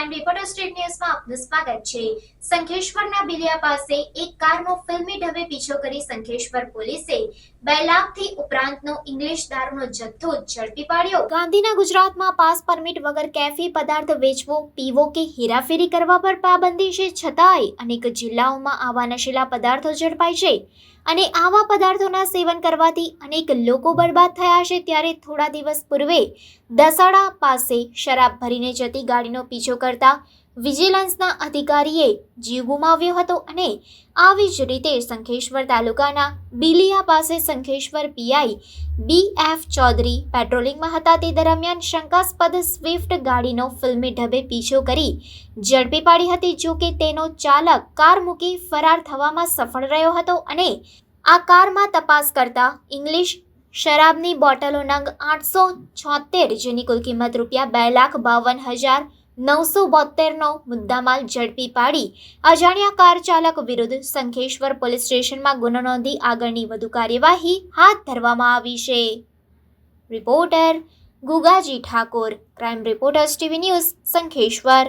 Crime reporter street ન્યૂઝમાં આપનું સ્વાગત છે। સંખેશ્વરના બિલિયા પાસે એક કારનો ફિલ્મી ઢબે પીછો કરી સંખેશ્વર પોલીસે 2 લાખથી ઉપરાંતનો ઇંગ્લિશ દારૂનો જથ્થો ઝડપી પાડ્યો। ગાંધીના ગુજરાતમાં પાસ પરમિટ વગર કેફી પદાર્થ વેચવો, પીવો કે હેરાફેરી કરવા પર પાબંદી છે, છતાંય અનેક જિલ્લાઓમાં આવા નશીલા પદાર્થો ઝડપાય છે અને આવા પદાર્થોના સેવન કરવાથી અનેક લોકો બરબાદ થયા છે। ત્યારે થોડા દિવસ પૂર્વે દસાડા પાસે શરાબ ભરીને જતી ગાડીનો પીછો કરતા વિજિલન્સના અધિકારીએ જીવ ગુમાવ્યો હતો અને આવી જ રીતે સંખેશ્વર તાલુકાના બિલિયા પાસે સંખેશ્વર પીઆઈ BF ચૌધરી પેટ્રોલિંગમાં હતા તે દરમિયાન શંકાસ્પદ સ્વિફ્ટ ગાડીનો ફિલ્મી ઢબે પીછો કરી ઝડપી પાડી હતી। જો કે તેનો ચાલક કાર મૂકી ફરાર થવામાં સફળ રહ્યો હતો અને આ કારમાં તપાસ કરતા ઇંગ્લિશ શરાબની બોટલો નંગ 876 જેની કુલ કિંમત ₹2,52,972નો મુદ્દામાલ ઝડપી પાડી અજાણ્યા કાર ચાલક વિરુદ્ધ સંખેશ્વર પોલીસ સ્ટેશનમાં ગુનો નોંધી આગળની વધુ કાર્યવાહી હાથ ધરવામાં આવી છે। Reporter Gugaji Thakor, crime reporters TV news, Shankheshwar.